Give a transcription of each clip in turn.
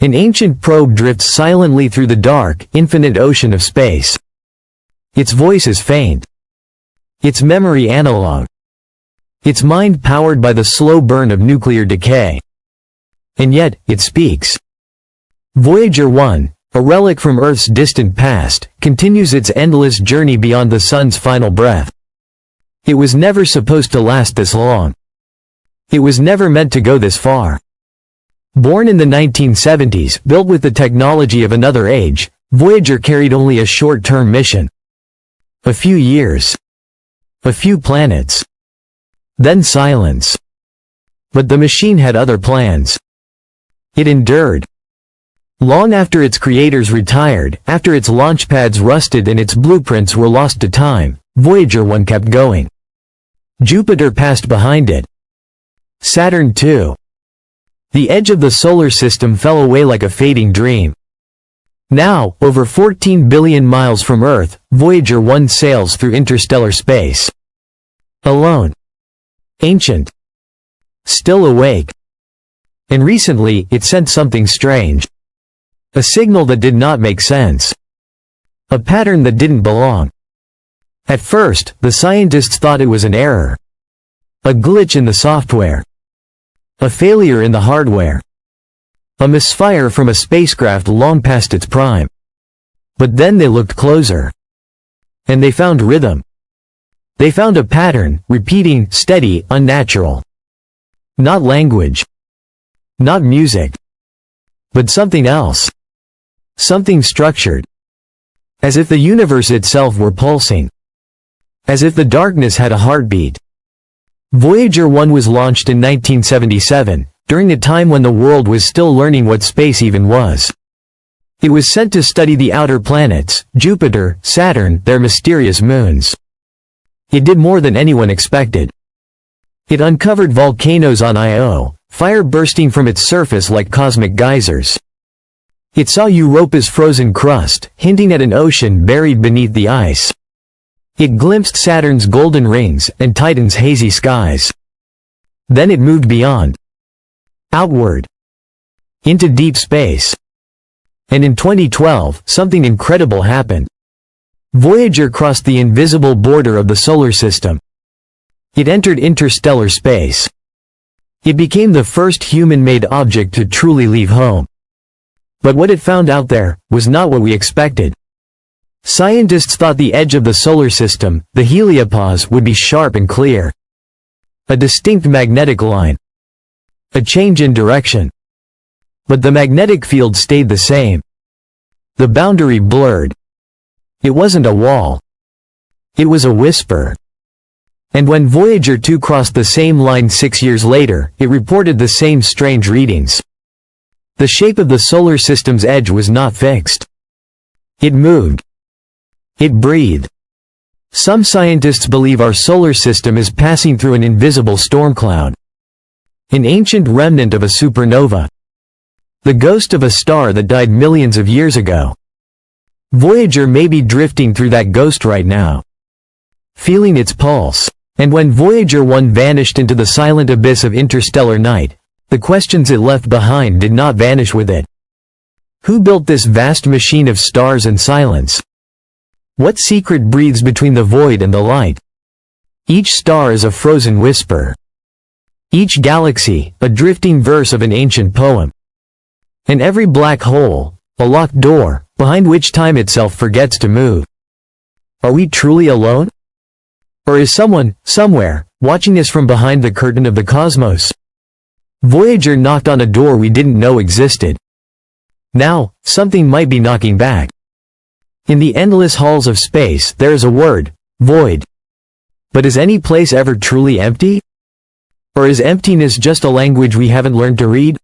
An ancient probe drifts silently through the dark, infinite ocean of space. Its voice is faint. Its memory analog. Its mind powered by the slow burn of nuclear decay. And yet, it speaks. Voyager 1, a relic from Earth's distant past, continues its endless journey beyond the sun's final breath. It was never supposed to last this long. It was never meant to go this far. Born in the 1970s, built with the technology of another age, Voyager carried only a short-term mission. A few years. A few planets. Then silence. But the machine had other plans. It endured. Long after its creators retired, after its launch pads rusted and its blueprints were lost to time, Voyager 1 kept going. Jupiter passed behind it. Saturn too. The edge of the solar system fell away like a fading dream. Now, over 14 billion miles from Earth, Voyager 1 sails through interstellar space. Alone. Ancient. Still awake. And recently, it sent something strange. A signal that did not make sense. A pattern that didn't belong. At first, the scientists thought it was an error. A glitch in the software. A failure in the hardware. A misfire from a spacecraft long past its prime. But then they looked closer. And they found rhythm. They found a pattern, repeating, steady, unnatural. Not language. Not music. But something else. Something structured. As if the universe itself were pulsing. As if the darkness had a heartbeat. Voyager 1 was launched in 1977, during a time when the world was still learning what space even was. It was sent to study the outer planets, Jupiter, Saturn, their mysterious moons. It did more than anyone expected. It uncovered volcanoes on Io, fire bursting from its surface like cosmic geysers. It saw Europa's frozen crust, hinting at an ocean buried beneath the ice. It glimpsed Saturn's golden rings and Titan's hazy skies. Then it moved beyond. Outward. Into deep space. And in 2012, something incredible happened. Voyager crossed the invisible border of the solar system. It entered interstellar space. It became the first human-made object to truly leave home. But what it found out there was not what we expected. Scientists thought the edge of the solar system, the heliopause, would be sharp and clear. A distinct magnetic line. A change in direction. But the magnetic field stayed the same. The boundary blurred. It wasn't a wall. It was a whisper. And when Voyager 2 crossed the same line 6 years later, it reported the same strange readings. The shape of the solar system's edge was not fixed. It moved. It breathed. Some scientists believe our solar system is passing through an invisible storm cloud. An ancient remnant of a supernova. The ghost of a star that died millions of years ago. Voyager may be drifting through that ghost right now. Feeling its pulse. And when Voyager 1 vanished into the silent abyss of interstellar night, the questions it left behind did not vanish with it. Who built this vast machine of stars and silence? What secret breathes between the void and the light? Each star is a frozen whisper. Each galaxy, a drifting verse of an ancient poem. And every black hole, a locked door, behind which time itself forgets to move. Are we truly alone? Or is someone, somewhere, watching us from behind the curtain of the cosmos? Voyager knocked on a door we didn't know existed. Now, something might be knocking back. In the endless halls of space, there is a word, void. But is any place ever truly empty? Or is emptiness just a language we haven't learned to read?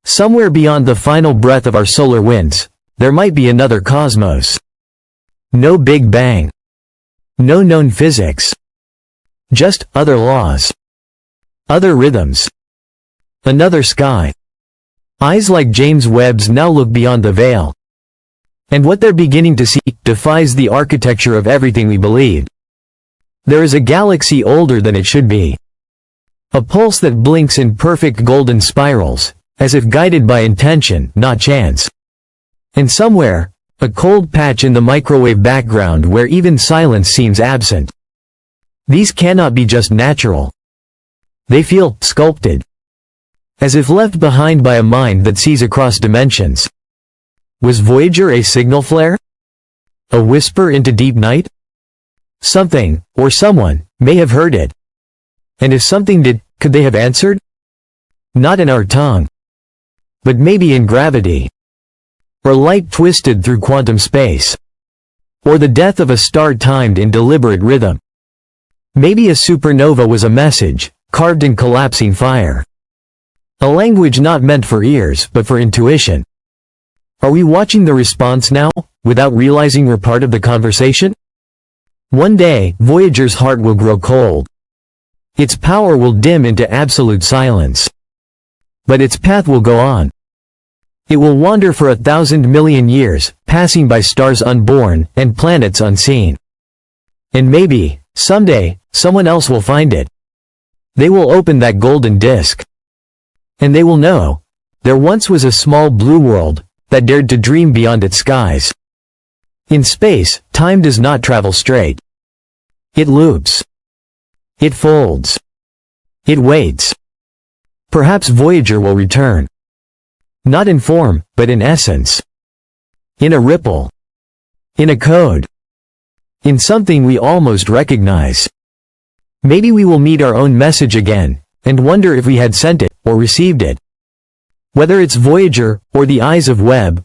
Somewhere beyond the final breath of our solar winds, there might be another cosmos. No Big Bang. No known physics. Just other laws. Other rhythms. Another sky. Eyes like James Webb's now look beyond the veil. And what they're beginning to see defies the architecture of everything we believed. There is a galaxy older than it should be. A pulse that blinks in perfect golden spirals, as if guided by intention, not chance. And somewhere, a cold patch in the microwave background where even silence seems absent. These cannot be just natural. They feel sculpted, as if left behind by a mind that sees across dimensions. Was Voyager a signal flare? A whisper into deep night? Something, or someone, may have heard it. And if something did, could they have answered? Not in our tongue, but maybe in gravity. Or light twisted through quantum space. Or the death of a star timed in deliberate rhythm. Maybe a supernova was a message, carved in collapsing fire. A language not meant for ears, but for intuition. Are we watching the response now, without realizing we're part of the conversation? One day, Voyager's heart will grow cold. Its power will dim into absolute silence. But its path will go on. It will wander for 1,000 million years, passing by stars unborn, and planets unseen. And maybe, someday, someone else will find it. They will open that golden disk. And they will know, there once was a small blue world, that dared to dream beyond its skies. In space, time does not travel straight. It loops. It folds. It waits. Perhaps Voyager will return. Not in form, but in essence. In a ripple. In a code. In something we almost recognize. Maybe we will meet our own message again, and wonder if we had sent it, or received it. Whether it's Voyager, or the eyes of Webb,